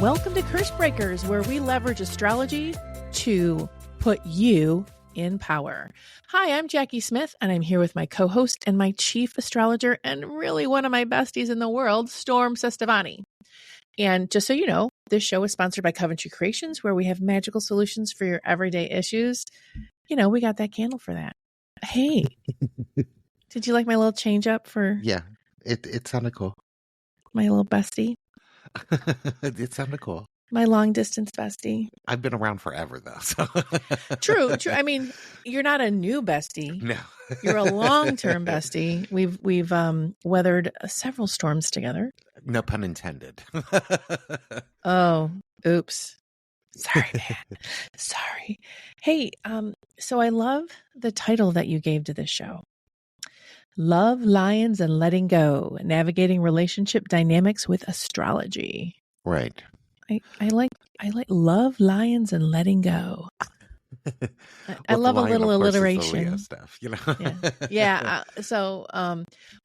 Welcome to Curse Breakers, where we leverage astrology to put you in power. Hi, I'm Jacki Smith, and I'm here with my co-host and my chief astrologer, and really one of my besties in the world, Storm Cestavani. And just so you know, this show is sponsored by Coventry Creations, where we have magical solutions for your everyday issues. You know, we got that candle for that. Hey, did you like my little change up for? Yeah, it sounded cool. My little bestie? It sounded cool. My long distance bestie. I've been around forever though. So. True. I mean, you're not a new bestie. No. You're a long-term bestie. We've weathered several storms together. No pun intended. Oh, oops. Sorry, man. Sorry. Hey, so I love the title that you gave to this show. Love, Lions, and Letting Go, Navigating Relationship Dynamics with Astrology. Right. I like Love, Lions, and Letting Go. I love a little alliteration. Stuff, you know. Yeah. So,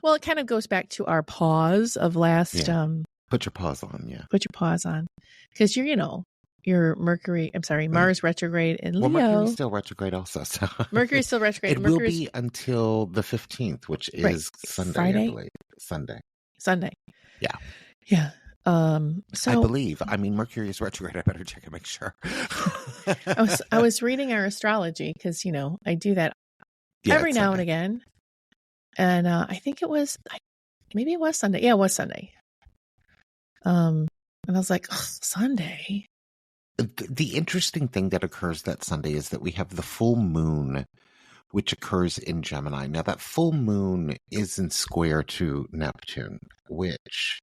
well, it kind of goes back to our pause of last. Yeah. Put your pause on. Yeah. Put your pause on, because you're Mercury. I'm sorry, Mars retrograde in Leo. Well, Mercury's still retrograde also. So Mercury's still retrograde. It will be until the 15th, which is Sunday. Friday? I believe. Sunday. Yeah. Yeah. So I believe. I mean, Mercury is retrograde. I better check and make sure. I was reading our astrology because I do that every now and again, and I think it was maybe it was Sunday. Yeah, it was Sunday. And I was like, Sunday. The interesting thing that occurs that Sunday is that we have the full moon, which occurs in Gemini. Now, that full moon is in square to Neptune, which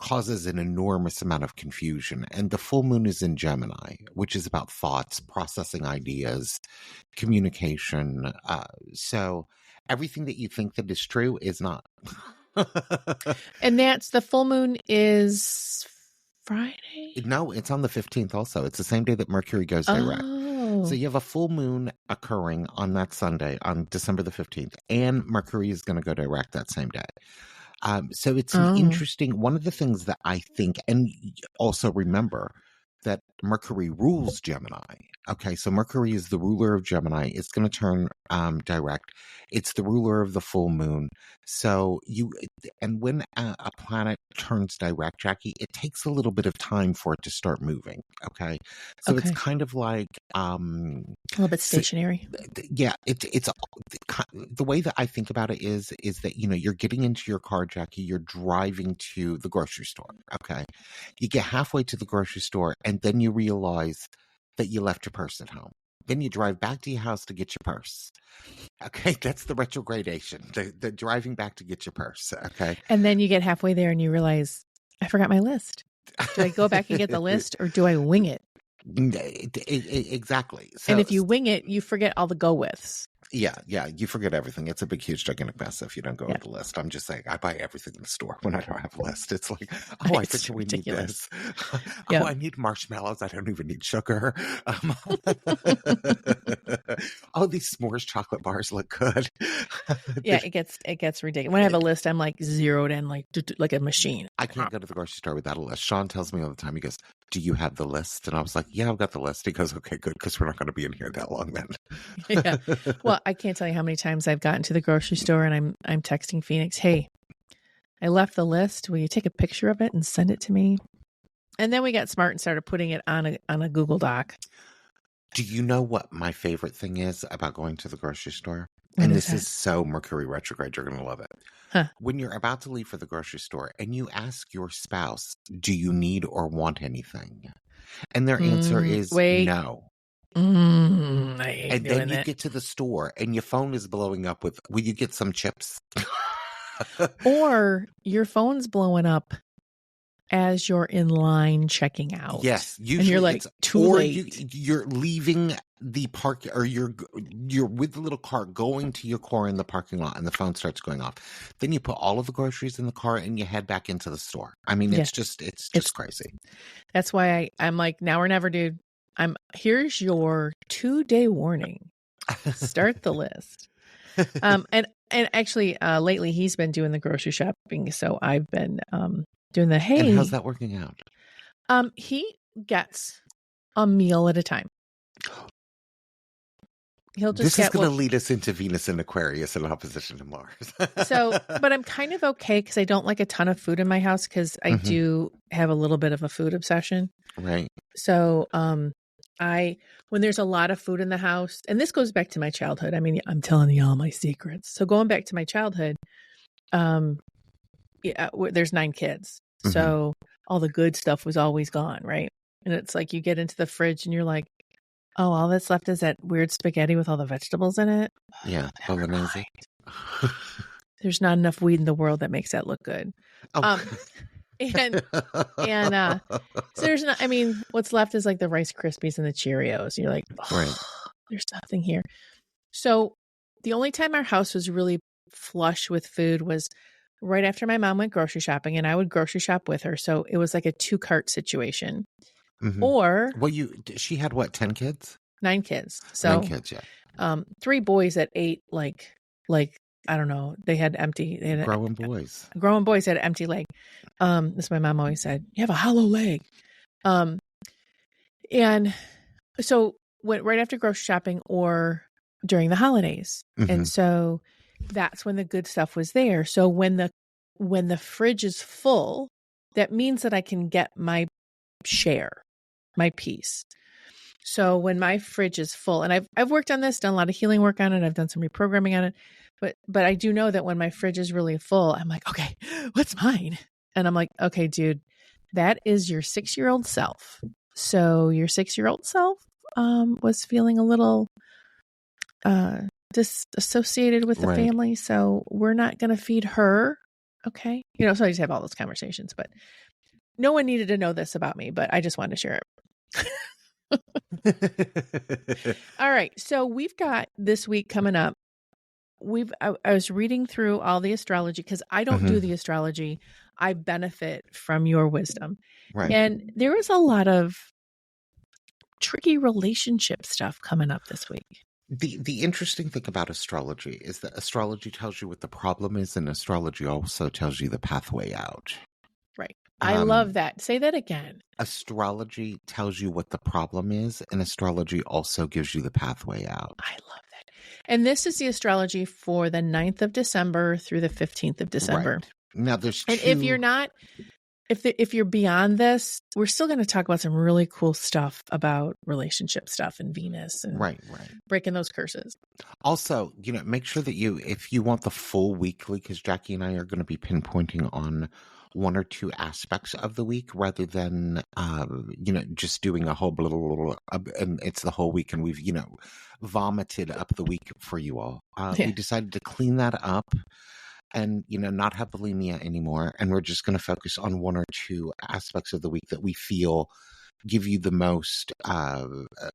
causes an enormous amount of confusion. And the full moon is in Gemini, which is about thoughts, processing ideas, communication. So everything that you think that is true is not. And that's the full moon is Friday? No, it's on the 15th also. It's the same day that Mercury goes direct. Oh. So you have a full moon occurring on that Sunday, on December the 15th, and Mercury is going to go direct that same day. So it's an interesting, one of the things that I think, and also remember that Mercury rules Gemini. Okay, so Mercury is the ruler of Gemini. It's going to turn direct. It's the ruler of the full moon. So when a planet turns direct, Jackie, it takes a little bit of time for it to start moving. Okay, so it's kind of like a little bit stationary. Yeah, it's the way that I think about it is that you're getting into your car, Jackie. You're driving to the grocery store. Okay, you get halfway to the grocery store, and then you realize that you left your purse at home. Then you drive back to your house to get your purse. Okay, that's the retrogradation, the driving back to get your purse. Okay. And then you get halfway there and you realize, I forgot my list. Do I go back and get the list, or do I wing it? Exactly. So, and if you wing it, you forget all the go-withs. Yeah, you forget everything. It's a big, huge, gigantic mess if you don't go with the list. I'm just saying, I buy everything in the store when I don't have a list. It's like, I think we need this. Yep. I need marshmallows. I don't even need sugar. These s'mores chocolate bars look good. Yeah, it gets ridiculous. When I have a list, I'm like zeroed in, like a machine. I can't go to the grocery store without a list. Sean tells me all the time, he goes, do you have the list? And I was like, yeah, I've got the list. He goes, okay, good, because we're not going to be in here that long then. Yeah. Well, I can't tell you how many times I've gotten to the grocery store and I'm texting Phoenix, hey, I left the list. Will you take a picture of it and send it to me? And then we got smart and started putting it on a Google Doc. Do you know what my favorite thing is about going to the grocery store? And this is so Mercury retrograde. You're going to love it. Huh. When you're about to leave for the grocery store and you ask your spouse, do you need or want anything? And their answer is no. I hate and doing then you that. get to the store and your phone is blowing up with, will you get some chips? Or your phone's blowing up as you're in line checking out. Yes. Usually and you're like, too late. You're leaving the park, or you're with the little cart going to your car in the parking lot, and the phone starts going off. Then you put all of the groceries in the car and you head back into the store. I mean, it's just crazy. That's why I'm like, now or never, dude. Here's your 2-day warning. Start the list. And actually, lately he's been doing the grocery shopping, so I've been doing the hey. And how's that working out? He gets a meal at a time. He'll just this is going to lead us into Venus and Aquarius in opposition to Mars. But I'm kind of okay because I don't like a ton of food in my house because I do have a little bit of a food obsession. Right. So when there's a lot of food in the house, and this goes back to my childhood. I mean, I'm telling you all my secrets. So going back to my childhood, there's 9 kids. So all the good stuff was always gone, right? And it's like you get into the fridge and you're like, oh, all that's left is that weird spaghetti with all the vegetables in it. Yeah, bolognese. There's not enough weed in the world that makes that look good. Oh. So there's not. I mean, what's left is like the Rice Krispies and the Cheerios. You're like, right. There's nothing here. So the only time our house was really flush with food was right after my mom went grocery shopping, and I would grocery shop with her. So it was like a 2-cart situation. Or she had what, 10 kids? 9 kids. So 9 kids, yeah. 3 boys that ate like I don't know. They had growing boys. Growing boys had an empty leg. This my mom always said. You have a hollow leg. And so went right after grocery shopping or during the holidays, and so that's when the good stuff was there. So when the fridge is full, that means that I can get my share, my piece. So when my fridge is full, and I've worked on this, done a lot of healing work on it, I've done some reprogramming on it, but I do know that when my fridge is really full, I'm like, okay, what's mine? And I'm like, okay, dude, that is your 6-year-old self. So your 6-year-old self was feeling a little disassociated with the family, so we're not going to feed her. Okay, so I just have all those conversations, but no one needed to know this about me, but I just wanted to share it. All right. So we've got this week coming up. I was reading through all the astrology because I don't do the astrology. I benefit from your wisdom. Right. And there was a lot of tricky relationship stuff coming up this week. The interesting thing about astrology is that astrology tells you what the problem is, and astrology also tells you the pathway out. Right. I love that. Say that again. Astrology tells you what the problem is, and astrology also gives you the pathway out. I love that. And this is the astrology for the 9th of December through the 15th of December. Right. Now there's And if you're not, if you're beyond this, we're still going to talk about some really cool stuff about relationship stuff and Venus and breaking those curses. Also, make sure that if you want the full weekly, because Jackie and I are going to be pinpointing on 1 or 2 aspects of the week rather than, just doing a whole and it's the whole week and we've, vomited up the week for you all. We decided to clean that up and, not have bulimia anymore. And we're just going to focus on 1 or 2 aspects of the week that we feel give you the most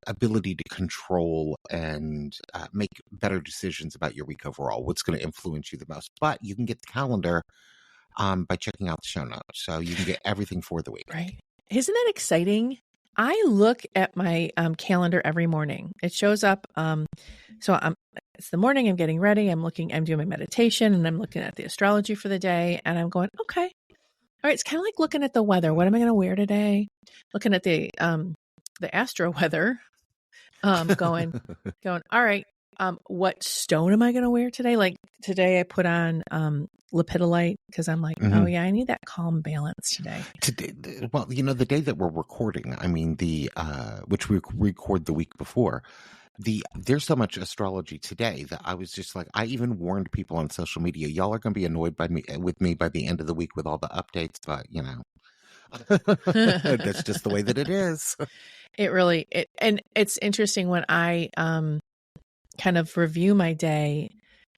ability to control and make better decisions about your week overall. What's going to influence you the most. But you can get the calendar by checking out the show notes. So you can get everything for the week. Right. Isn't that exciting? I look at my calendar every morning. It shows up. It's the morning, I'm getting ready. I'm doing my meditation and I'm looking at the astrology for the day and I'm going, okay. All right. It's kind of like looking at the weather. What am I going to wear today? Looking at the astro weather, going, all right. What stone am I going to wear today? Like today I put on lepidolite because I'm like, oh yeah, I need that calm balance today. Well, the day that we're recording, I mean which we record the week before, there's so much astrology today that I was just like, I even warned people on social media, y'all are going to be annoyed with me by the end of the week with all the updates, but that's just the way that it is. And it's interesting when I kind of review my day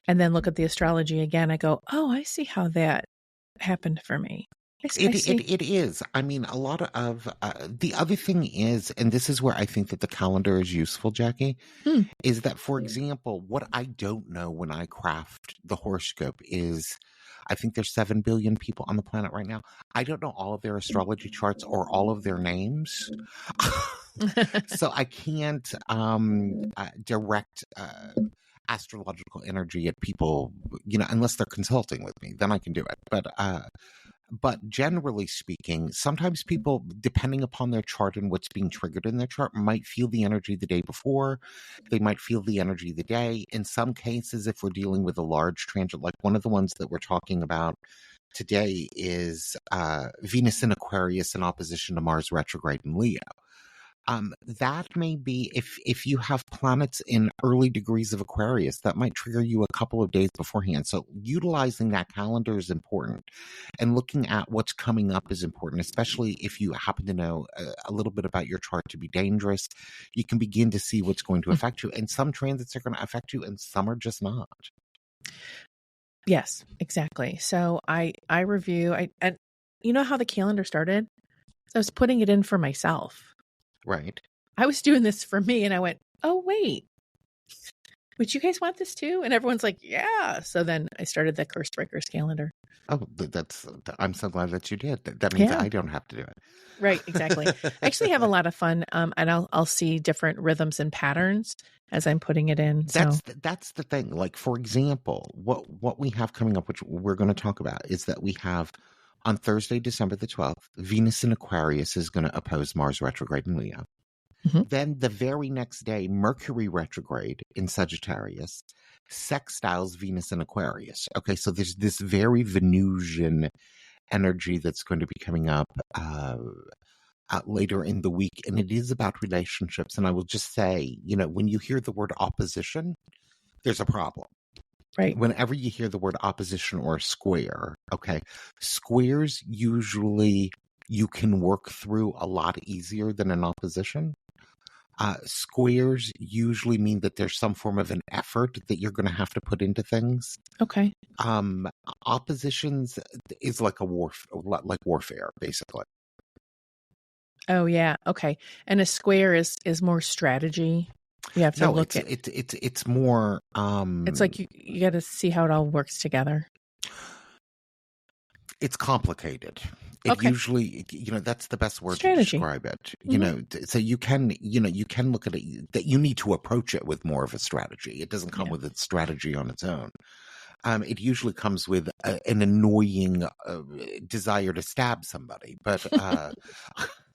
and then look at the astrology again, I go, oh, I see how that happened for me. It is. I mean, a lot of the other thing is, and this is where I think that the calendar is useful, Jackie, is that, for example, what I don't know when I craft the horoscope is, I think there's 7 billion people on the planet right now. I don't know all of their astrology charts or all of their names. So I can't direct astrological energy at people, unless they're consulting with me, then I can do it. But generally speaking, sometimes people, depending upon their chart and what's being triggered in their chart, might feel the energy the day before. They might feel the energy the day. In some cases, if we're dealing with a large transit, like one of the ones that we're talking about today is Venus in Aquarius in opposition to Mars retrograde in Leo. That may be, if you have planets in early degrees of Aquarius, that might trigger you a couple of days beforehand. So utilizing that calendar is important, and looking at what's coming up is important, especially if you happen to know a little bit about your chart to be dangerous. You can begin to see what's going to affect you, and some transits are going to affect you and some are just not. Yes, exactly. So I review, and you know how the calendar started? So I was putting it in for myself. Right. I was doing this for me, and I went, oh, wait, would you guys want this too? And everyone's like, yeah. So then I started the Curse Breakers calendar. Oh, I'm so glad that you did. That means I don't have to do it. Right, exactly. I actually have a lot of fun, and I'll see different rhythms and patterns as I'm putting it in. That's the thing. Like, for example, what we have coming up, which we're going to talk about, is that we have on Thursday, December the 12th, Venus in Aquarius is going to oppose Mars retrograde in Leo. Mm-hmm. Then the very next day, Mercury retrograde in Sagittarius sextiles Venus in Aquarius. Okay, so there's this very Venusian energy that's going to be coming up later in the week, and it is about relationships. And I will just say, when you hear the word opposition, there's a problem. Right. Whenever you hear the word opposition or square, okay, squares usually you can work through a lot easier than an opposition. Squares usually mean that there's some form of an effort that you're going to have to put into things. Okay. Oppositions is like warfare, basically. Oh yeah. Okay. And a square is more strategy. You have to look at it's more it's like you got to see how it all works together. It's complicated. It usually, that's the best word to describe it. Mm-hmm. So you can look at it that you need to approach it with more of a strategy. It doesn't come with its strategy on its own. It usually comes with an annoying desire to stab somebody, but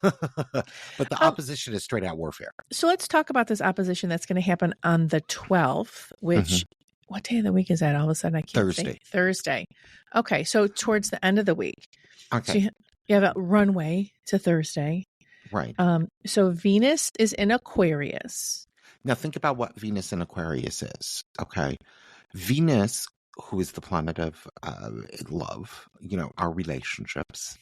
but the opposition is straight out warfare. So let's talk about this opposition that's going to happen on the 12th, which what day of the week is that? All of a sudden I can't say. Thursday. Okay, so towards the end of the week. Okay. So you have a runway to Thursday. Right. So Venus is in Aquarius. Now think about what Venus in Aquarius is. Okay. Venus, who is the planet of love, our relationships,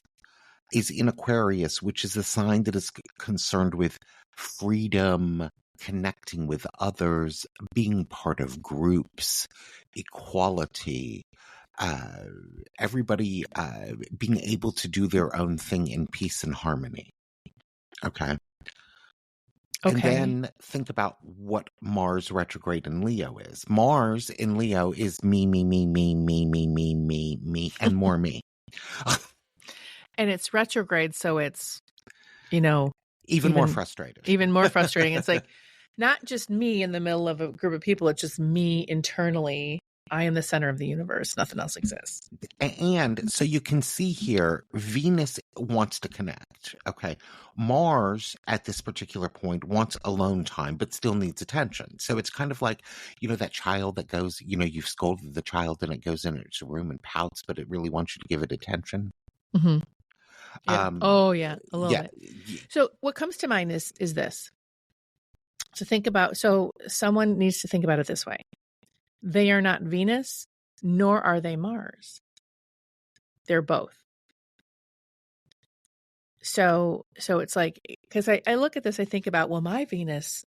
is in Aquarius, which is a sign that is concerned with freedom, connecting with others, being part of groups, equality, everybody being able to do their own thing in peace and harmony. Okay. And then think about what Mars retrograde in Leo is. Mars in Leo is me, and more me. And it's retrograde, so it's, even more frustrated. Even more frustrating. It's like not just me in the middle of a group of people. It's just me internally. I am the center of the universe. Nothing else exists. And so you can see here, Venus wants to connect. Okay. Mars at this particular point wants alone time, but still needs attention. So it's kind of like, that child that goes, you've scolded the child and it goes in its room and pouts, but it really wants you to give it attention. Mm-hmm. Yeah. A little bit. So what comes to mind is this. So someone needs to think about it this way. They are not Venus, nor are they Mars. They're both. So it's like, because I look at this, I think about, well, my Venus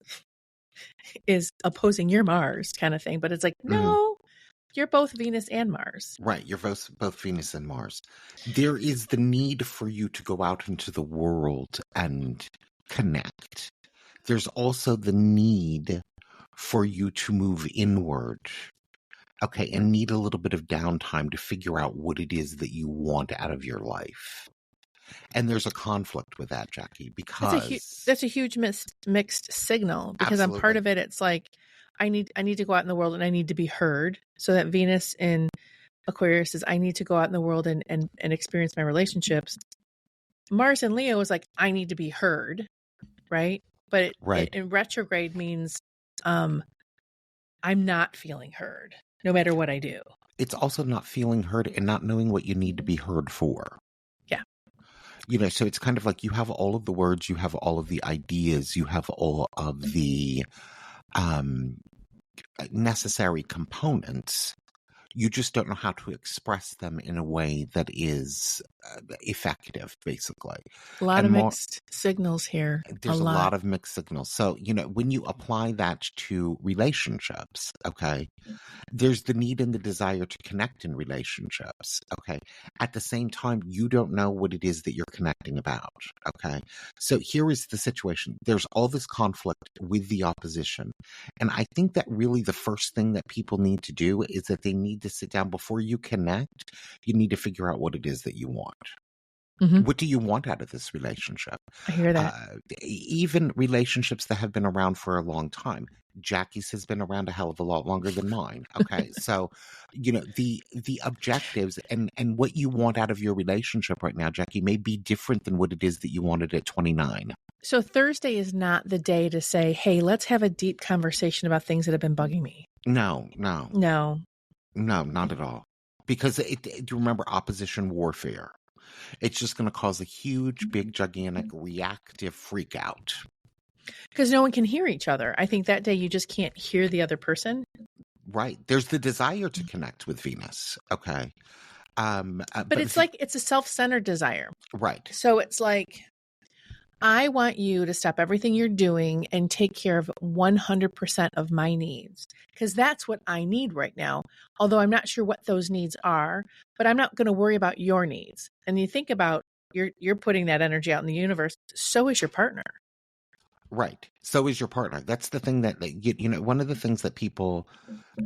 is opposing your Mars kind of thing. But it's like, no, you're both Venus and Mars. Right. You're both Venus and Mars. There is the need for you to go out into the world and connect. There's also the need for you to move inward. Okay, and need a little bit of downtime to figure out what it is that you want out of your life. And there's a conflict with that, Jackie, because that's a huge mixed signal, because I'm part of it. It's like I need to go out in the world and I need to be heard. So that Venus in Aquarius is I need to go out in the world and experience my relationships. Mars in Leo is like, I need to be heard, right? But in retrograde means I'm not feeling heard, no matter what I do. It's also not feeling heard and not knowing what you need to be heard for. Yeah. So it's kind of like you have all of the words, you have all of the ideas, you have all of the necessary components. You just don't know how to express them in a way that is effective, basically. A lot of mixed signals here. There's a lot of mixed signals. So, when you apply that to relationships, okay, there's the need and the desire to connect in relationships, okay? At the same time, you don't know what it is that you're connecting about, okay? So here is the situation. There's all this conflict with the opposition. And I think that really the first thing that people need to do is that they need to sit down before you connect. You need to figure out what it is that you want. Mm-hmm. What do you want out of this relationship? I hear that. Even relationships that have been around for a long time. Jackie's has been around a hell of a lot longer than mine. Okay. So, the objectives and what you want out of your relationship right now, Jacki, may be different than what it is that you wanted at 29. So Thursday is not the day to say, hey, let's have a deep conversation about things that have been bugging me. No, not at all. Because you remember opposition warfare. It's just going to cause a huge, big, gigantic reactive freak out. Because no one can hear each other. I think that day you just can't hear the other person. Right. There's the desire to connect with Venus. Okay. But it's like it's a self-centered desire. Right. So it's like, I want you to stop everything you're doing and take care of 100% of my needs, because that's what I need right now. Although I'm not sure what those needs are, but I'm not going to worry about your needs. And you think about you're putting that energy out in the universe. So is your partner. Right. So is your partner. That's the thing that, one of the things that people,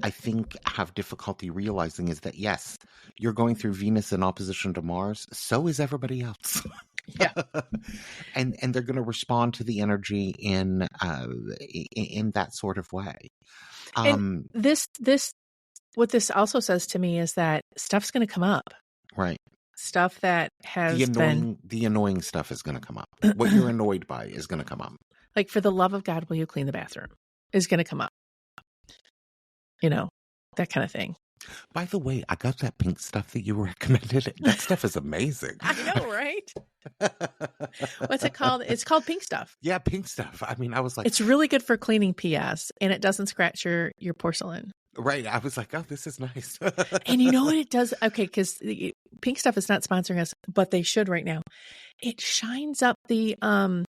I think, have difficulty realizing is that, yes, you're going through Venus in opposition to Mars. So is everybody else. Yeah. and they're going to respond to the energy in that sort of way. And what this also says to me is that stuff's going to come up. Right. Stuff that has the annoying stuff is going to come up. What you're annoyed by is going to come up. Like, for the love of God, will you clean the bathroom? Is going to come up. That kind of thing. By the way, I got that pink stuff that you recommended. That stuff is amazing. I know, right? What's it called? It's called pink stuff. Yeah, pink stuff. I mean, I was like... It's really good for cleaning PS, and it doesn't scratch your porcelain. Right. I was like, oh, this is nice. And you know what it does? Okay, because pink stuff is not sponsoring us, but they should right now. It shines up the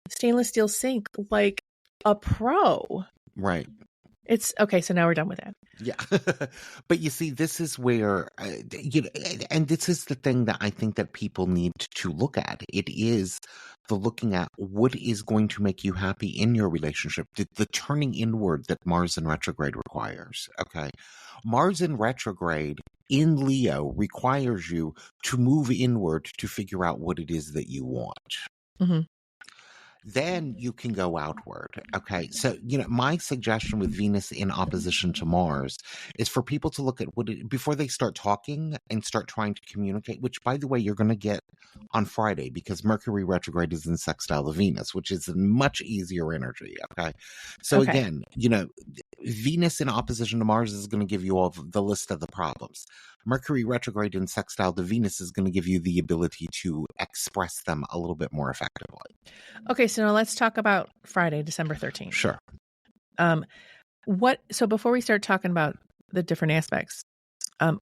stainless steel sink like a pro. Right. It's okay. So now we're done with that. Yeah. But you see, this is where, and this is the thing that I think that people need to look at. It is the looking at what is going to make you happy in your relationship, the turning inward that Mars in retrograde requires. Okay. Mars in retrograde in Leo requires you to move inward to figure out what it is that you want. Mm-hmm. Then you can go outward. Okay. So, my suggestion with Venus in opposition to Mars is for people to look at before they start talking and start trying to communicate, which, by the way, you're going to get on Friday because Mercury retrograde is in sextile to Venus, which is a much easier energy. Okay. So again, Venus in opposition to Mars is going to give you all the list of the problems. Mercury retrograde in sextile to Venus is going to give you the ability to express them a little bit more effectively. Okay, so now let's talk about Friday, December 13th. Sure. So before we start talking about the different aspects,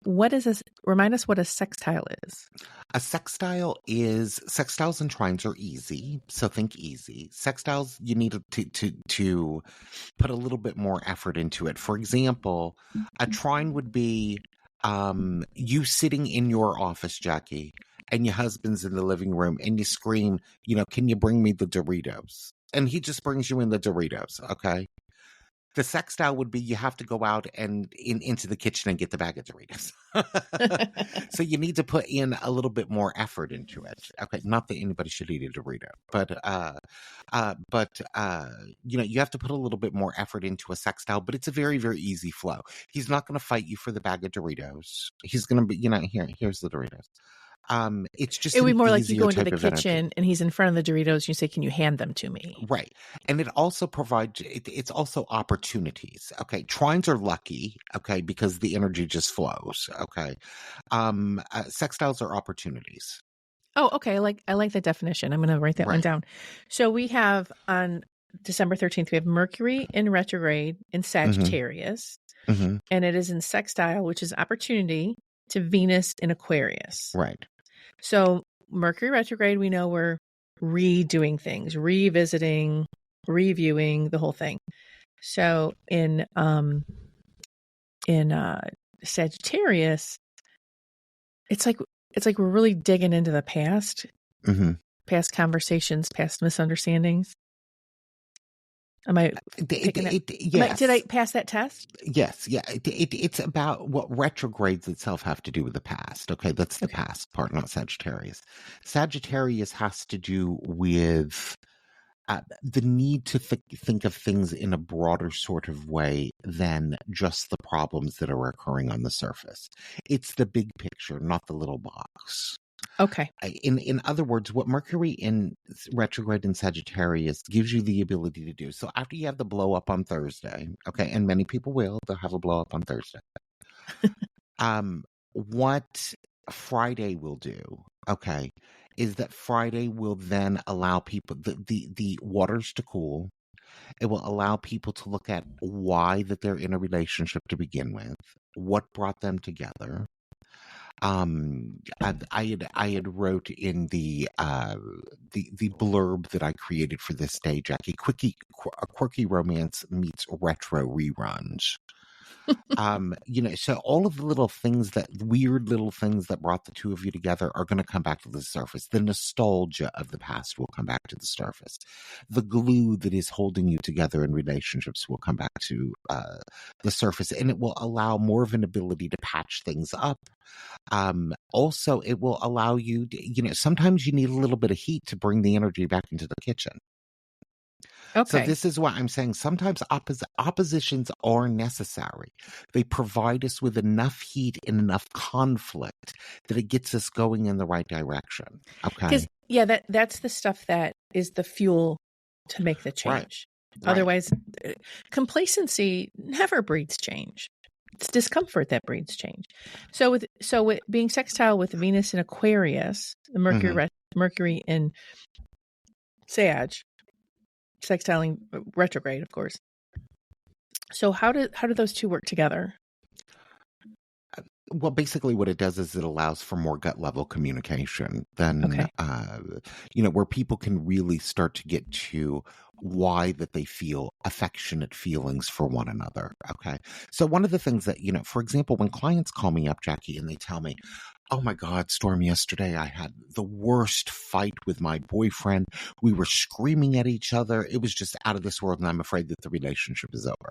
what is this? Remind us what a sextile is. A sextile is, sextiles and trines are easy. So think easy. Sextiles, you need to put a little bit more effort into it. For example, a trine would be you sitting in your office, Jacki, and your husband's in the living room and you scream, can you bring me the Doritos? And he just brings you in the Doritos. Okay. The sextile would be you have to go out and into the kitchen and get the bag of Doritos. So you need to put in a little bit more effort into it. Okay, not that anybody should eat a Dorito, but you have to put a little bit more effort into a sextile. But it's a very, very easy flow. He's not going to fight you for the bag of Doritos. He's going to be, here's the Doritos. It's just it would be more like you go into the kitchen and he's in front of the Doritos and you say, can you hand them to me? Right. And it also provides, it's also opportunities. Okay. Trines are lucky. Okay. Because the energy just flows. Okay. Sextiles are opportunities. Oh, okay. I like that definition. I'm going to write that one down. So we have on December 13th, we have Mercury in retrograde in Sagittarius, and it is in sextile, which is opportunity, to Venus in Aquarius. Right. So Mercury retrograde, we know we're redoing things, revisiting, reviewing the whole thing. So in Sagittarius, it's like we're really digging into the past, past conversations, past misunderstandings. Am I? Yes. Did I pass that test? Yes. Yeah. It's about what retrogrades itself have to do with the past. Okay. That's the past part, not Sagittarius. Sagittarius has to do with the need to think of things in a broader sort of way than just the problems that are occurring on the surface. It's the big picture, not the little box. Okay. In other words, what Mercury in retrograde in Sagittarius gives you the ability to do. So after you have the blow up on Thursday, okay, and many people they'll have a blow up on Thursday. What Friday will do, okay, is that Friday will then allow people the waters to cool. It will allow people to look at why that they're in a relationship to begin with, what brought them together. I had wrote in the blurb that I created for this day, Jackie, a quirky romance meets retro reruns. So all of the weird little things that brought the two of you together are going to come back to the surface. The nostalgia of the past will come back to the surface. The glue that is holding you together in relationships will come back to the surface, and it will allow more of an ability to patch things up. Also, it will allow you to, sometimes you need a little bit of heat to bring the energy back into the kitchen. Okay. So this is why I'm saying sometimes oppositions are necessary. They provide us with enough heat and enough conflict that it gets us going in the right direction. Okay. Because that's the stuff that is the fuel to make the change. Right. Otherwise, complacency never breeds change. It's discomfort that breeds change. So with being sextile with Venus in Aquarius, Mercury in Sag, sextiling retrograde, of course. So how do those two work together? Well, basically what it does is it allows for more gut level communication than, where people can really start to get to why that they feel affectionate feelings for one another. Okay. So one of the things that, for example, when clients call me up, Jackie, and they tell me, oh my God, Storm, yesterday I had the worst fight with my boyfriend. We were screaming at each other. It was just out of this world, and I'm afraid that the relationship is over.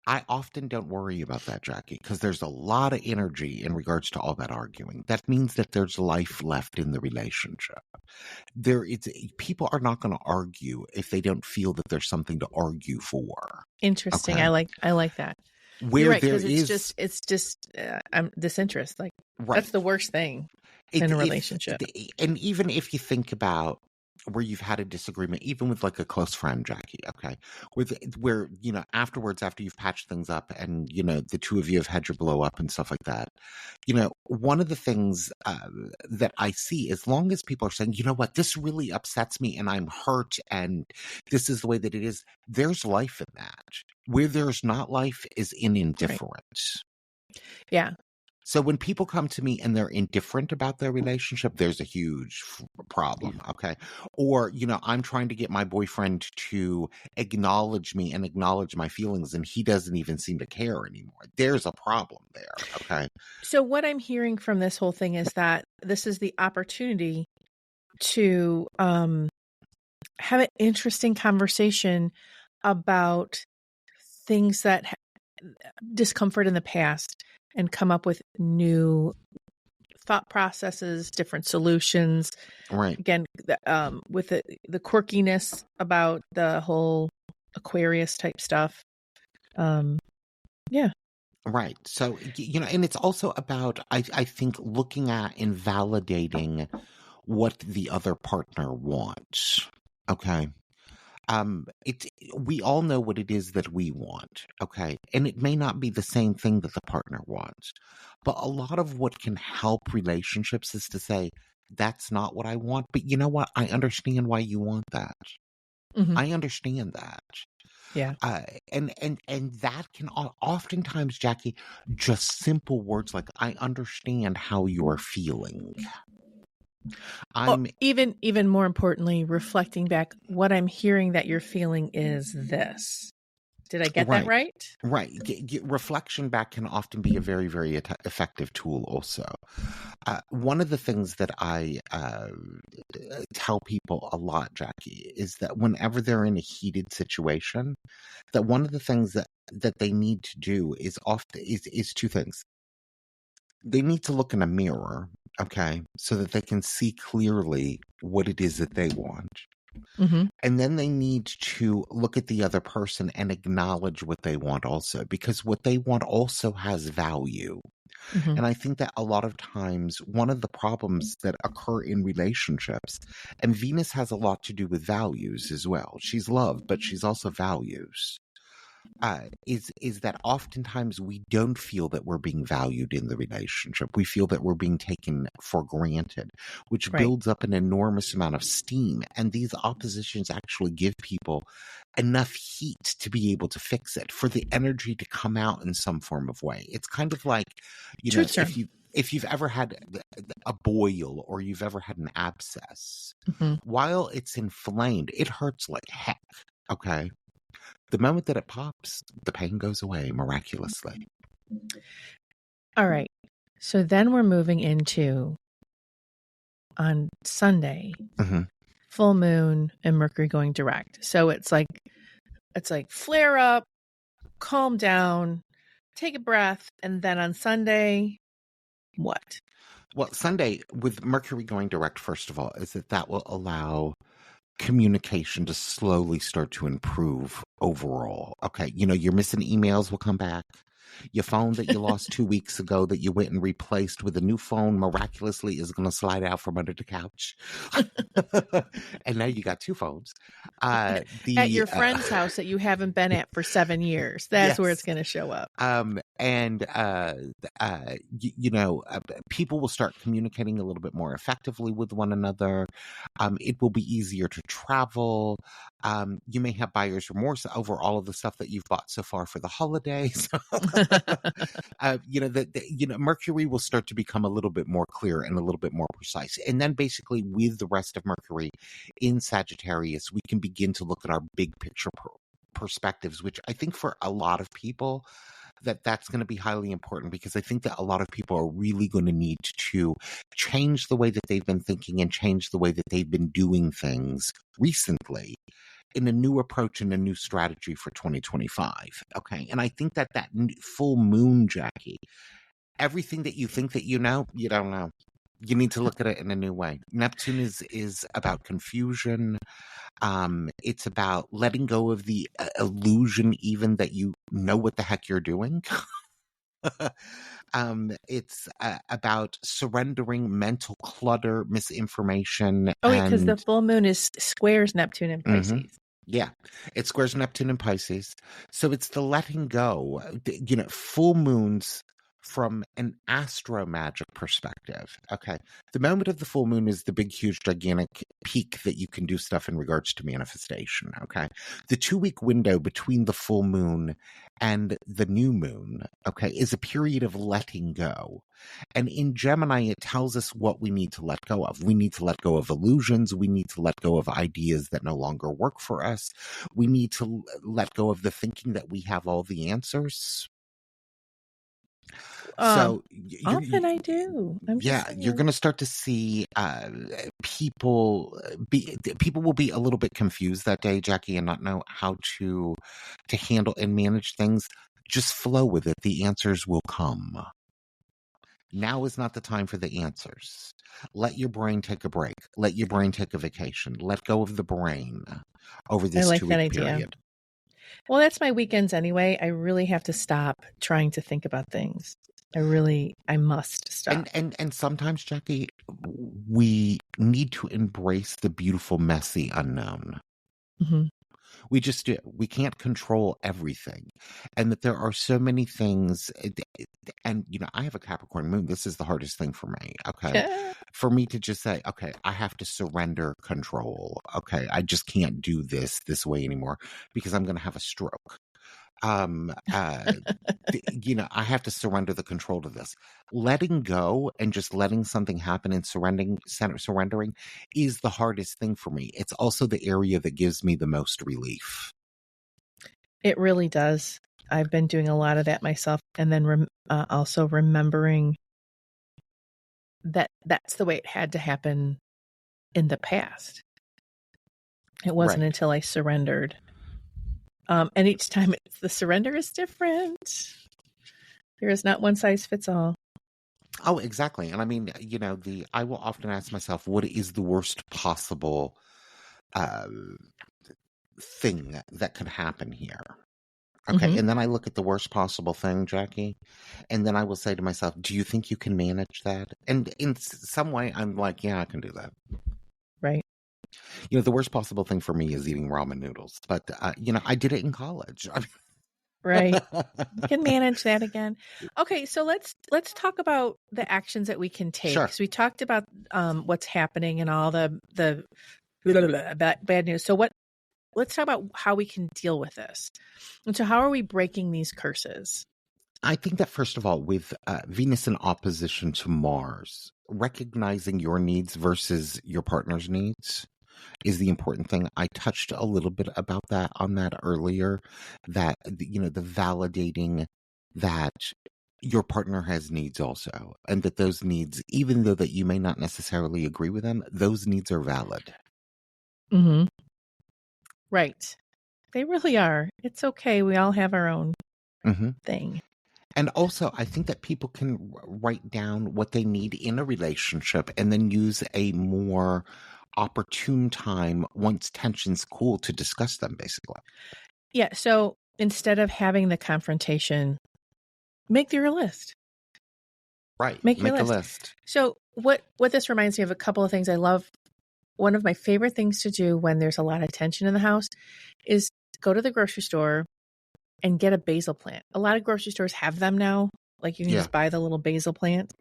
I often don't worry about that, Jackie, because there's a lot of energy in regards to all that arguing. That means that there's life left in the relationship. People are not going to argue if they don't feel that there's something to argue for. Interesting. Okay? I like that. Where right, there it's just disinterest. Like that's the worst thing in a relationship. And even if you think about where you've had a disagreement, even with like a close friend, Jackie, okay, where afterwards, after you've patched things up and the two of you have had your blow up and stuff like that, one of the things that I see, as long as people are saying, you know what, this really upsets me and I'm hurt and this is the way that it is, there's life in that. Where there's not life is in indifference. Right. Yeah. So when people come to me and they're indifferent about their relationship, there's a huge problem, okay? Or, I'm trying to get my boyfriend to acknowledge me and acknowledge my feelings, and he doesn't even seem to care anymore. There's a problem there, okay? So what I'm hearing from this whole thing is that this is the opportunity to have an interesting conversation about things that discomfort in the past and come up with new thought processes, different solutions. Right. Again, with the quirkiness about the whole Aquarius type stuff. Yeah. Right. So, and it's also about, I think, looking at and validating what the other partner wants. Okay. It we all know what it is that we want, okay? And it may not be the same thing that the partner wants. But a lot of what can help relationships is to say, that's not what I want, but you know what? I understand why you want that. Mm-hmm. I understand that. Yeah. And that can oftentimes, Jackie, just simple words like, I understand how you're feeling. Even more importantly, reflecting back, what I'm hearing that you're feeling is this. Did I get that right? Right. Reflection back can often be a very, very effective tool also. One of the things that I tell people a lot, Jackie, is that whenever they're in a heated situation, that one of the things that they need to do is two things. They need to look in a mirror, okay, so that they can see clearly what it is that they want. Mm-hmm. And then they need to look at the other person and acknowledge what they want also, because what they want also has value. Mm-hmm. And I think that a lot of times one of the problems that occur in relationships, and Venus has a lot to do with values as well. She's love, but she's also values. Is that oftentimes we don't feel that we're being valued in the relationship. We feel that we're being taken for granted, which builds up an enormous amount of steam. And these oppositions actually give people enough heat to be able to fix it, for the energy to come out in some form of way. It's kind of like, if you've ever had a boil or you've ever had an abscess, while it's inflamed, it hurts like heck. Okay. The moment that it pops, the pain goes away miraculously. All right. So then we're moving into, on Sunday, full moon and Mercury going direct. So it's like flare up, calm down, take a breath, and then on Sunday, what? Well, Sunday with Mercury going direct, first of all, is that will allow communication to slowly start to improve overall. Okay, your missing emails will come back. Your phone that you lost 2 weeks ago that you went and replaced with a new phone miraculously is going to slide out from under the couch. And now you got two phones. At your friend's house that you haven't been at for 7 years. That's where it's going to show up. People will start communicating a little bit more effectively with one another. It will be easier to travel. You may have buyer's remorse over all of the stuff that you've bought so far for the holidays. Mercury will start to become a little bit more clear and a little bit more precise. And then basically with the rest of Mercury in Sagittarius, we can begin to look at our big picture perspectives, which I think for a lot of people, that's going to be highly important, because I think that a lot of people are really going to need to change the way that they've been thinking and change the way that they've been doing things recently in a new approach and a new strategy for 2025. Okay. And I think that full moon, Jackie, everything that you think that you know, you don't know. You need to look at it in a new way. Neptune is about confusion. It's about letting go of the illusion even that you know what the heck you're doing. It's about surrendering mental clutter, misinformation. Oh, because the full moon squares Neptune and Pisces. Yeah, it squares Neptune and Pisces. So it's the letting go. Full moons from an astromagic perspective. Okay. The moment of the full moon is the big, huge, gigantic peak that you can do stuff in regards to manifestation. Okay. The 2-week window between the full moon and the new moon, okay, is a period of letting go. And in Gemini, it tells us what we need to let go of. We need to let go of illusions. We need to let go of ideas that no longer work for us. We need to let go of the thinking that we have all the answers. So Often I do. I'm just saying. you're going to start to see people will be a little bit confused that day, Jackie, and not know how to handle and manage things. Just flow with it. The answers will come. Now is not the time for the answers. Let your brain take a break. Let your brain take a vacation. Let go of the brain over this 2-week period. Well, that's my weekends anyway. I really have to stop trying to think about things. I must stop. And sometimes, Jackie, we need to embrace the beautiful, messy unknown. Mm-hmm. We just do. We can't control everything. And that there are so many things. And, I have a Capricorn moon. This is the hardest thing for me. Okay. For me to just say, okay, I have to surrender control. Okay. I just can't do this way anymore because I'm going to have a stroke. I have to surrender the control to this. Letting go and just letting something happen and surrendering is the hardest thing for me. It's also the area that gives me the most relief. It really does. I've been doing a lot of that myself, and then also remembering that that's the way it had to happen in the past. It wasn't until I surrendered. And each time the surrender is different. There is not one size fits all. Oh, exactly. And I mean, I will often ask myself, what is the worst possible thing that could happen here? Okay. Mm-hmm. And then I look at the worst possible thing, Jackie, and then I will say to myself, do you think you can manage that? And in some way, I'm like, yeah, I can do that. Right. The worst possible thing for me is eating ramen noodles, but I did it in college. Right. You can manage that again. Okay, so let's talk about the actions that we can take. Sure. So we talked about what's happening and all the bad news. So let's talk about how we can deal with this. And so how are we breaking these curses? I think that first of all, with Venus in opposition to Mars, recognizing your needs versus your partner's needs is the important thing. I touched a little bit about that earlier, that, the validating that your partner has needs also, and that those needs, even though that you may not necessarily agree with them, those needs are valid. Mm-hmm. Right. They really are. It's okay. We all have our own thing. And also, I think that people can write down what they need in a relationship and then use a more opportune time once tension's cool to discuss them, basically. Yeah. So instead of having the confrontation, make your list. Right. Make a list. So what this reminds me of a couple of things I love. One of my favorite things to do when there's a lot of tension in the house is go to the grocery store and get a basil plant. A lot of grocery stores have them now. Like you can just buy the little basil plant.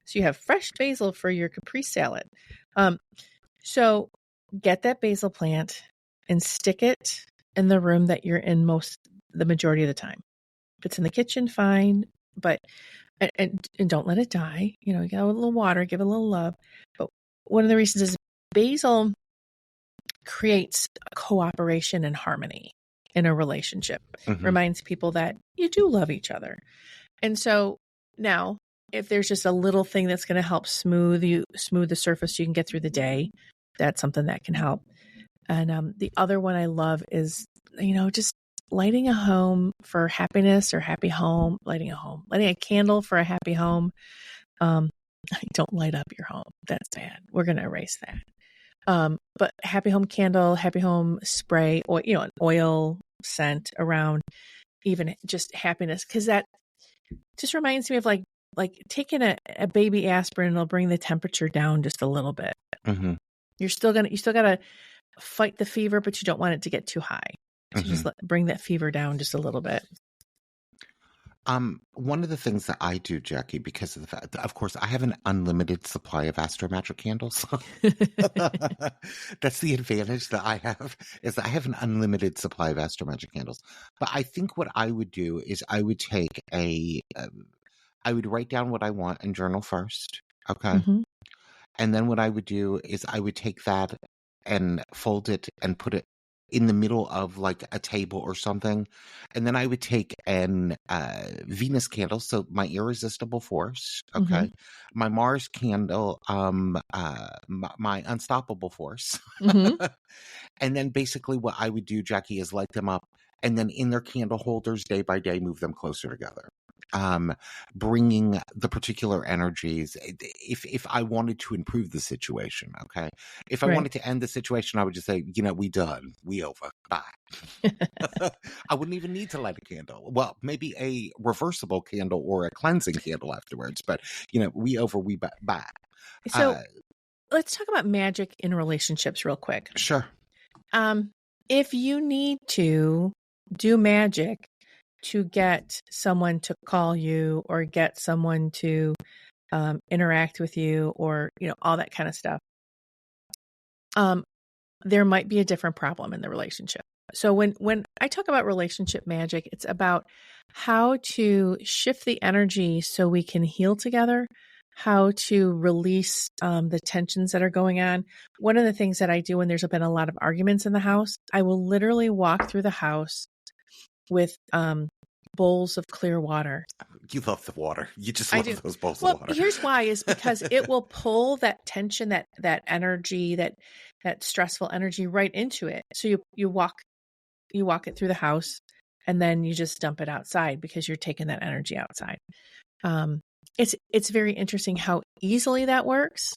So you have fresh basil for your caprese salad. So get that basil plant and stick it in the room that you're in the majority of the time. If it's in the kitchen, fine, but and don't let it die. You get a little water, give it a little love. But one of the reasons is basil creates cooperation and harmony in a relationship. Reminds people that you do love each other. And so now, if there's just a little thing that's going to help smooth the surface so you can get through the day, that's something that can help. And the other one I love is, just lighting a home for happiness or happy home, lighting a candle for a happy home. Don't light up your home. That's bad. We're going to erase that. But happy home candle, happy home spray, or, an oil scent around, even just happiness. Cause that just reminds me of like taking a baby aspirin, it'll bring the temperature down just a little bit. Mm-hmm. You still got to fight the fever, but you don't want it to get too high. So just bring that fever down just a little bit. One of the things that I do, Jackie, because of the fact that, of course, I have an unlimited supply of Astro Magic candles. That's the advantage that I have, is that I have an unlimited supply of Astro Magic candles. But I think what I would do is I would take I would write down what I want and journal first. Okay. Mm-hmm. And then what I would do is I would take that and fold it and put it in the middle of like a table or something. And then I would take an Venus candle, so my irresistible force, okay, my Mars candle, my unstoppable force. And then basically what I would do, Jackie, is light them up and then in their candle holders day by day move them closer together. Bringing the particular energies, if I wanted to improve the situation, okay, if I wanted to end the situation, I would just say, we done, we over, bye. I wouldn't even need to light a candle. Well, maybe a reversible candle or a cleansing candle afterwards, but we over, we bye. So let's talk about magic in relationships real quick. Sure. If you need to do magic to get someone to call you or get someone to interact with you or, all that kind of stuff, there might be a different problem in the relationship. So when I talk about relationship magic, it's about how to shift the energy so we can heal together, how to release the tensions that are going on. One of the things that I do when there's been a lot of arguments in the house, I will literally walk through the house with bowls of clear water. You love the water. You just love those bowls of water. Well, here's why, is because it will pull that tension, that energy, that stressful energy right into it. So you walk it through the house and then you just dump it outside because you're taking that energy outside. It's very interesting how easily that works.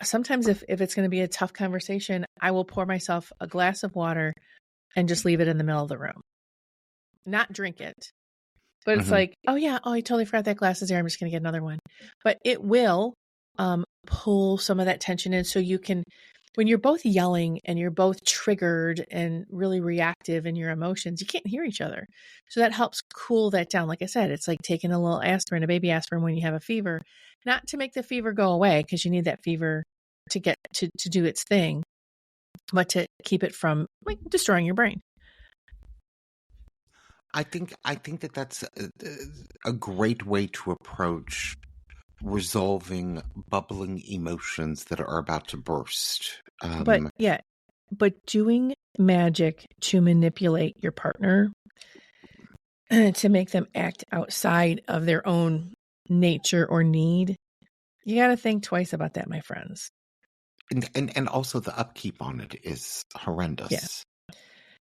Sometimes if it's going to be a tough conversation, I will pour myself a glass of water and just leave it in the middle of the room. Not drink it. But it's like, I totally forgot that glass is there. I'm just going to get another one. But it will pull some of that tension in so you can, when you're both yelling and you're both triggered and really reactive in your emotions, you can't hear each other. So that helps cool that down. Like I said, it's like taking a little aspirin, a baby aspirin when you have a fever, not to make the fever go away because you need that fever to get to do its thing, but to keep it from like destroying your brain. I think that that's a great way to approach resolving bubbling emotions that are about to burst. But doing magic to manipulate your partner, to make them act outside of their own nature or need, you got to think twice about that, my friends. And also the upkeep on it is horrendous. Yeah.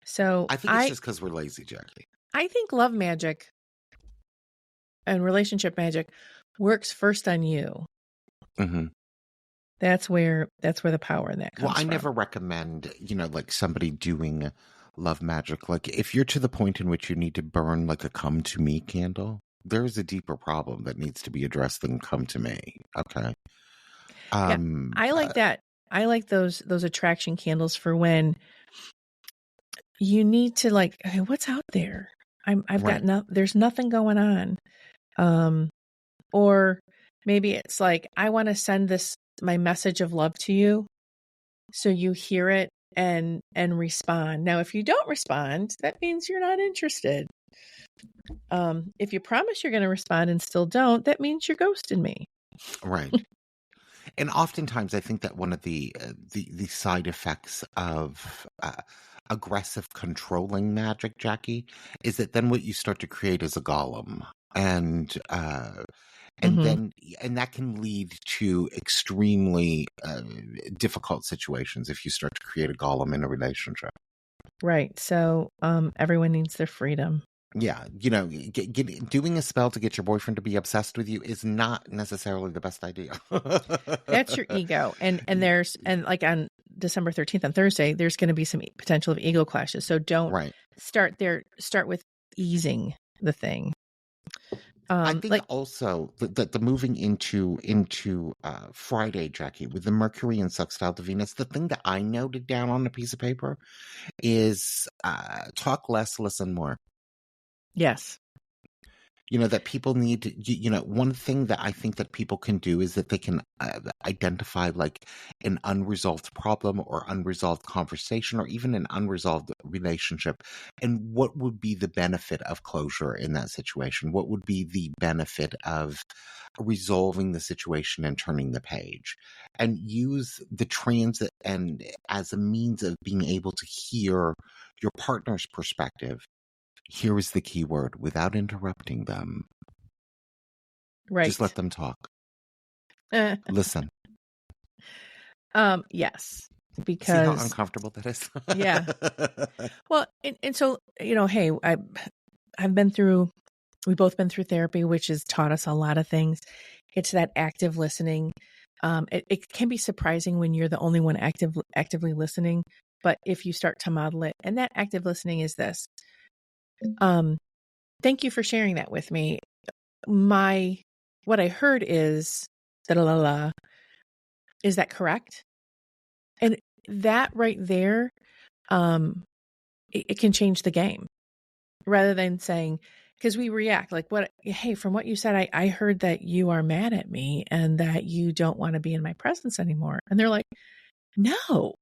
So I think it's just because we're lazy, Jackie. I think love magic and relationship magic works first on you. That's where the power in that comes from. Well, I never recommend, like somebody doing love magic. Like if you're to the point in which you need to burn like a come to me candle, there's a deeper problem that needs to be addressed than come to me. Okay. I like that. I like those attraction candles for when you need to like, okay, what's out there? There's nothing going on. Or maybe it's like, I want to send my message of love to you. So you hear it and respond. Now, if you don't respond, that means you're not interested. If you promise you're going to respond and still don't, that means you're ghosting me. Right. And oftentimes I think that one of the side effects of aggressive controlling magic, Jackie, is that then what you start to create is a golem. And that can lead to extremely difficult situations if you start to create a golem in a relationship. Right. So everyone needs their freedom. Yeah. Doing a spell to get your boyfriend to be obsessed with you is not necessarily the best idea. That's your ego. And like on December 13th on Thursday, there's going to be some potential of ego clashes. So don't start there. Start with easing the thing. I think also the moving into Friday, Jackie, with the Mercury and sextile to Venus, the thing that I noted down on a piece of paper is talk less, listen more. Yes. That people need, one thing that I think that people can do is that they can identify like an unresolved problem or unresolved conversation or even an unresolved relationship. And what would be the benefit of closure in that situation? What would be the benefit of resolving the situation and turning the page? And use the transit and as a means of being able to hear your partner's perspective. Here is the key word: without interrupting them. Right. Just let them talk. Listen. Yes. Because see how uncomfortable that is? Yeah. Well, and so, hey, we've both been through therapy, which has taught us a lot of things. It's that active listening. It can be surprising when you're the only one actively listening, but if you start to model it, and that active listening is this. Thank you for sharing that with me. What I heard is is that correct? And that right there, it can change the game rather than saying, because we react like, hey, from what you said, I heard that you are mad at me and that you don't want to be in my presence anymore. And they're like, no,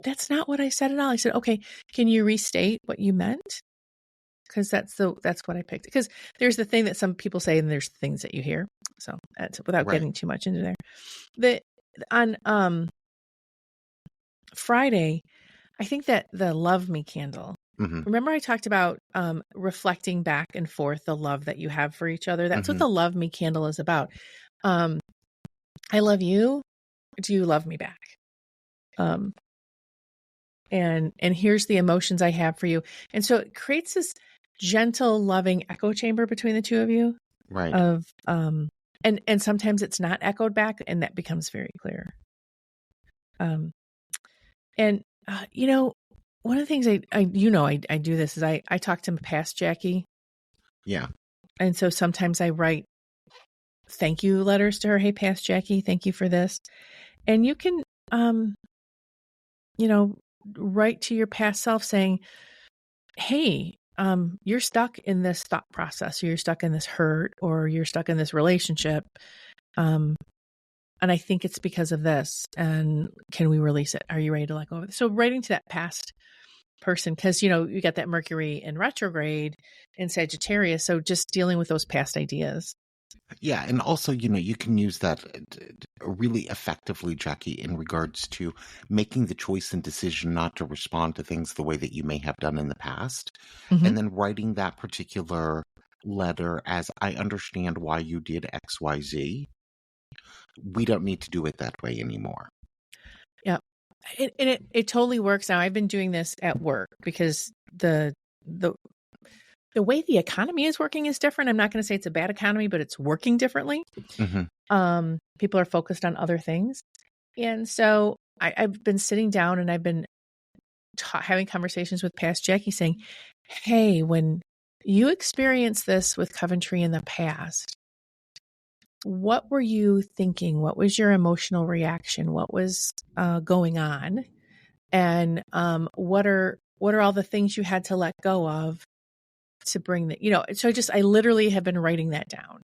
that's not what I said at all. I said, okay, can you restate what you meant? Because that's what I picked. Because there's the thing that some people say, and there's things that you hear. So that's without getting too much into there. On Friday, I think that the Love Me candle. Mm-hmm. Remember, I talked about reflecting back and forth the love that you have for each other. That's what the Love Me candle is about. I love you. Do you love me back? And here's the emotions I have for you. And so it creates this gentle, loving echo chamber between the two of you. Right. And sometimes it's not echoed back, and that becomes very clear. One of the things I do this is I talk to past Jackie. Yeah. And so sometimes I write thank you letters to her. Hey, past Jackie, thank you for this. And you can, write to your past self saying, hey, you're stuck in this thought process, or you're stuck in this hurt, or you're stuck in this relationship. And I think it's because of this. And can we release it? Are you ready to let go of it? So writing to that past person, because, you got that Mercury in retrograde in Sagittarius. So just dealing with those past ideas. Yeah. And also, you can use that really effectively, Jackie, in regards to making the choice and decision not to respond to things the way that you may have done in the past. Mm-hmm. And then writing that particular letter as, I understand why you did X, Y, Z. We don't need to do it that way anymore. Yeah. It totally works now. I've been doing this at work because the way the economy is working is different. I'm not going to say it's a bad economy, but it's working differently. Mm-hmm. People are focused on other things. And so I've been sitting down and I've been having conversations with past Jackie saying, hey, when you experienced this with Coventry in the past, what were you thinking? What was your emotional reaction? What was going on? And what are all the things you had to let go of to bring that, so I literally have been writing that down,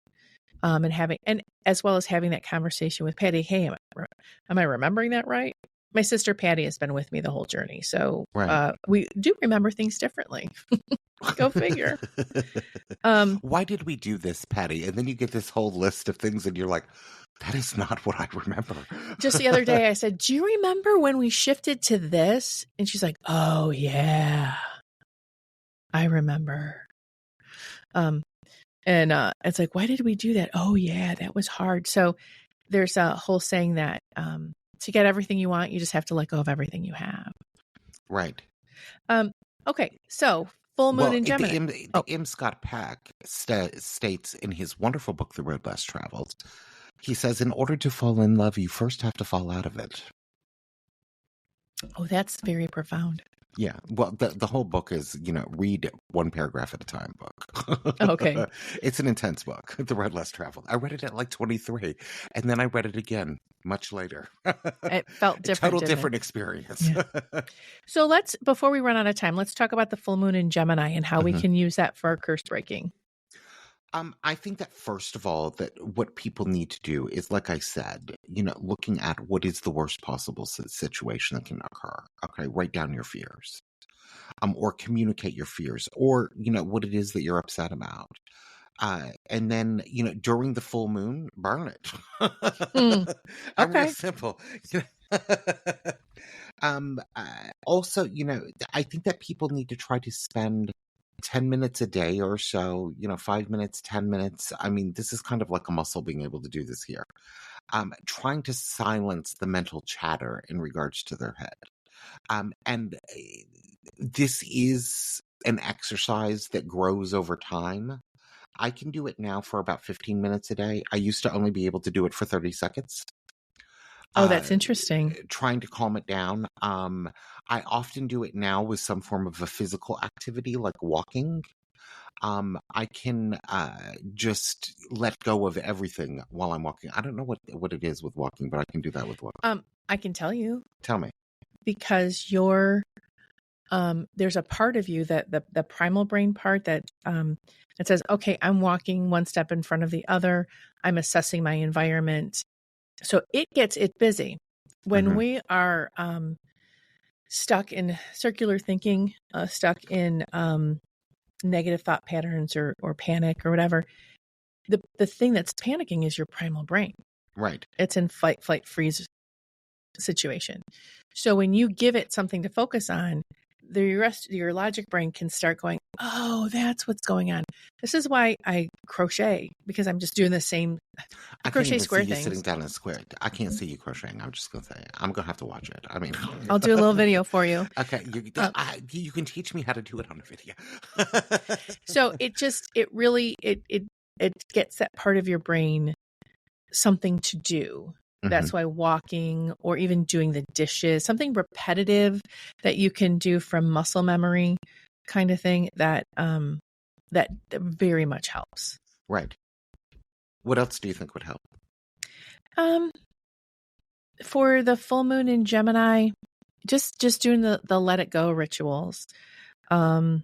and as well as having that conversation with Patty. Hey, am I remembering that right? My sister Patty has been with me the whole journey. So we do remember things differently. Go figure. Why did we do this, Patty? And then you get this whole list of things and you're like, that is not what I remember. Just the other day I said, do you remember when we shifted to this? And she's like, oh yeah, I remember. And it's like, why did we do that? Oh yeah, that was hard. So there's a whole saying that to get everything you want, you just have to let go of everything you have. Right. Okay. So full moon in Gemini. The M. Scott Peck states in his wonderful book, The Road Less Traveled, he says, in order to fall in love, you first have to fall out of it. Oh, that's very profound. Yeah. Well, the whole book is, read one paragraph at a time book. Okay. It's an intense book, The Road Less Traveled. I read it at like 23, and then I read it again much later. It felt different. Total different experience. Yeah. So before we run out of time, let's talk about the full moon in Gemini and how we can use that for our curse breaking. I think that first of all, that what people need to do is, like I said, looking at what is the worst possible situation that can occur. Okay, write down your fears, or communicate your fears, or what it is that you're upset about. And then, during the full moon, burn it. I'm real Okay. simple. Also, I think that people need to try to spend 10 minutes a day or so, 5 minutes, 10 minutes. I mean, this is kind of like a muscle being able to do this here. Trying to silence the mental chatter in regards to their head. And this is an exercise that grows over time. I can do it now for about 15 minutes a day. I used to only be able to do it for 30 seconds. Oh, that's interesting. Trying to calm it down. I often do it now with some form of a physical activity like walking. I can just let go of everything while I'm walking. I don't know what it is with walking, but I can do that with walking. I can tell you. Tell me. Because there's a part of you that the primal brain part that it says, okay, I'm walking one step in front of the other. I'm assessing my environment. So it gets it busy. When we are stuck in circular thinking, stuck in negative thought patterns or panic or whatever, the thing that's panicking is your primal brain. Right. It's in fight, flight, freeze situation. So when you give it something to focus on, the rest of your logic brain can start going, oh, that's what's going on. This is why I crochet, because I'm just doing the same crochet square things. Sitting down in square. I can't see you crocheting. I'm just going to say, I'm going to have to watch it. I mean, I'll do a little video for you. Okay. You can teach me how to do it on a video. So it gets that part of your brain something to do. That's why walking or even doing the dishes, something repetitive that you can do from muscle memory kind of thing, that very much helps. Right. What else do you think would help? For the full moon in Gemini, just doing the let it go rituals. The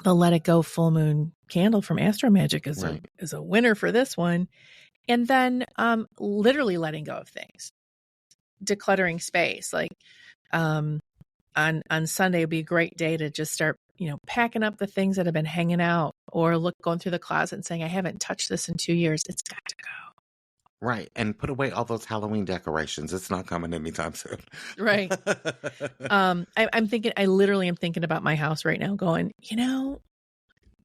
let it go full moon candle from Astro Magic is a winner for this one. And then literally letting go of things, decluttering space. Like on Sunday would be a great day to just start, packing up the things that have been hanging out, or going through the closet and saying, I haven't touched this in 2 years. It's got to go. Right. And put away all those Halloween decorations. It's not coming anytime soon. Right. I literally am thinking about my house right now going,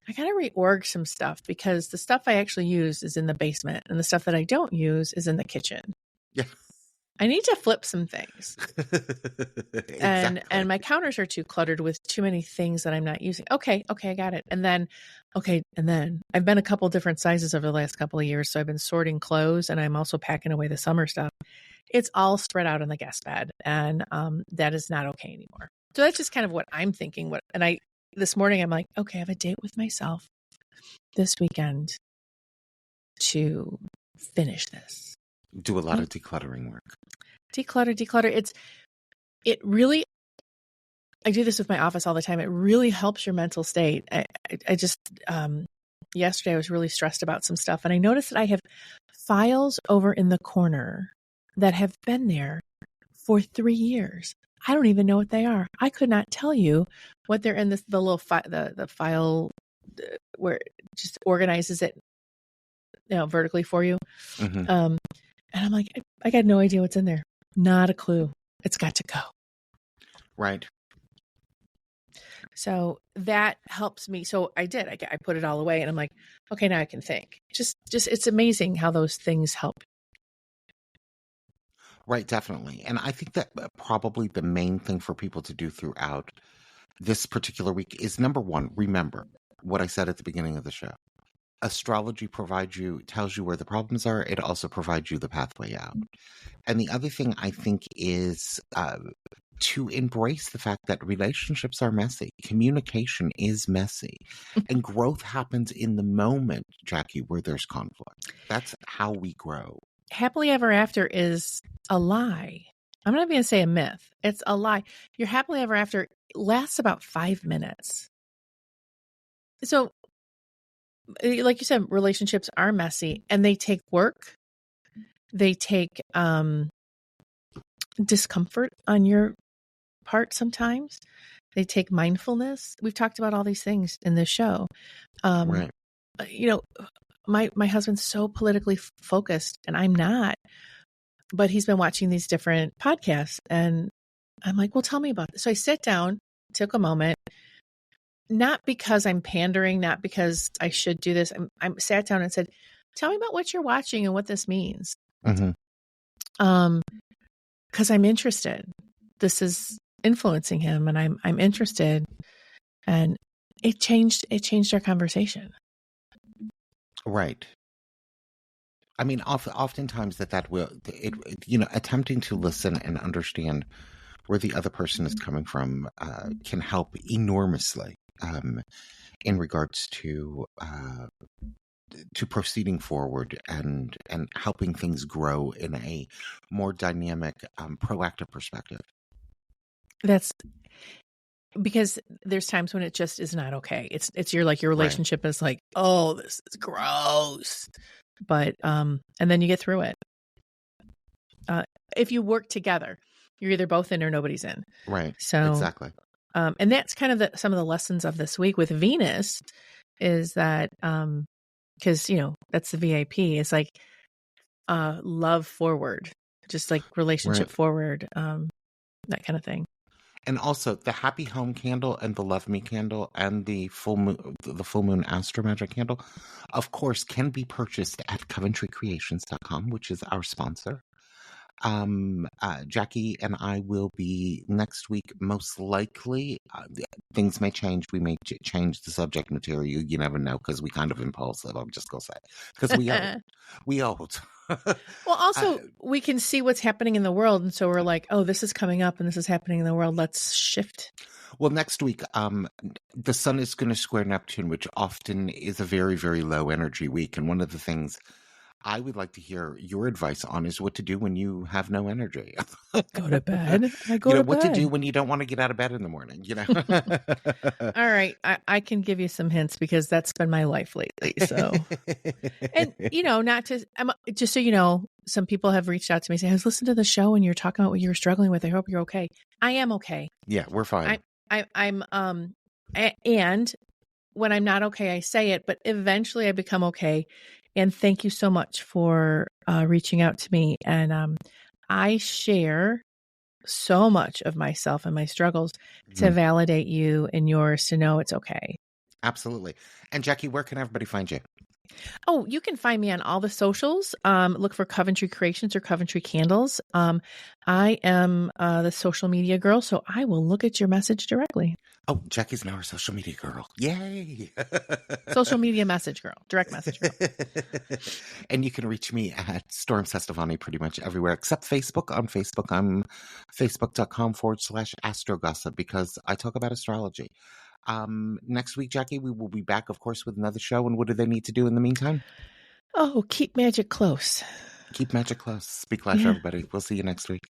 I got to reorg some stuff, because the stuff I actually use is in the basement and the stuff that I don't use is in the kitchen. Yeah. I need to flip some things. Exactly. And my counters are too cluttered with too many things that I'm not using. Okay, I got it. And then I've been a couple different sizes over the last couple of years. So I've been sorting clothes, and I'm also packing away the summer stuff. It's all spread out on the guest bed, and that is not okay anymore. So that's just kind of what I'm thinking. This morning I'm like, okay, I have a date with myself this weekend to finish this. Do a lot of decluttering work. Declutter. It really, I do this with my office all the time. It really helps your mental state. I just, yesterday I was really stressed about some stuff, and I noticed that I have files over in the corner that have been there for 3 years. I don't even know what they are. I could not tell you what they're in. The little the file where it just organizes it, vertically for you. And I'm like, I got no idea what's in there. Not a clue. It's got to go. Right. So that helps me. So I did. I put it all away, and I'm like, okay, now I can think. Just it's amazing how those things help. Right, definitely. And I think that probably the main thing for people to do throughout this particular week is, number one, remember what I said at the beginning of the show. Astrology tells you where the problems are. It also provides you the pathway out. And the other thing I think is to embrace the fact that relationships are messy. Communication is messy. And growth happens in the moment, Jackie, where there's conflict. That's how we grow. Happily ever after is a lie. I'm not even going to say a myth. It's a lie. Your happily ever after lasts about 5 minutes. So like you said, relationships are messy and they take work. They take discomfort on your part sometimes. They take mindfulness. We've talked about all these things in this show. Right. You know, my husband's so politically focused and I'm not, but he's been watching these different podcasts and I'm like, well, tell me about this. So I sat down, took a moment, not because I'm pandering, not because I should do this. I sat down and said, tell me about what you're watching and what this means. Mm-hmm. Because I'm interested. This is influencing him and I'm interested. And it changed our conversation. Right. I mean, oftentimes that will, attempting to listen and understand where the other person is coming from can help enormously in regards to proceeding forward and helping things grow in a more dynamic, proactive perspective. That's because there's times when it just is not okay. It's your relationship is like, oh, this is gross. But and then you get through it. If you work together, you're either both in or nobody's in. Right. So exactly. And that's kind of some of the lessons of this week with Venus is that because that's the VIP. It's like love forward, just like relationship forward, that kind of thing. And also the Happy Home candle and the Love Me candle and the full moon Astro Magic candle, of course, can be purchased at CoventryCreations.com, which is our sponsor. Jackie and I will be next week, most likely. Things may change. We may change the subject material. You never know because we kind of impulsive. I'm just gonna say because we old. Well, also we can see what's happening in the world, and so we're like, oh, this is coming up, and this is happening in the world. Let's shift. Well, next week, the sun is going to square Neptune, which often is a very, very low energy week, and one of the things I would like to hear your advice on is what to do when you have no energy. Go to bed. I go to bed. What to do when you don't want to get out of bed in the morning, All right. I can give you some hints because that's been my life lately. So, and not to, just so you know, some people have reached out to me and say, I was listening to the show and you're talking about what you were struggling with. I hope you're okay. I am okay. Yeah, we're fine. I'm, and when I'm not okay, I say it, but eventually I become okay. And thank you so much for reaching out to me. And I share so much of myself and my struggles to validate you and yours to know it's okay. Absolutely. And Jackie, where can everybody find you? Oh, you can find me on all the socials. Look for Coventry Creations or Coventry Candles. I am the social media girl, so I will look at your message directly. Oh, Jackie's now our social media girl. Yay! Social media message girl, direct message girl. And you can reach me at Storm Cestavani pretty much everywhere except Facebook. On Facebook, I'm facebook.com/astrogossip because I talk about astrology. Next week, Jackie, we will be back, of course, with another show. And what do they need to do in the meantime? Oh, keep magic close. Keep magic close. Speak life, everybody. We'll see you next week.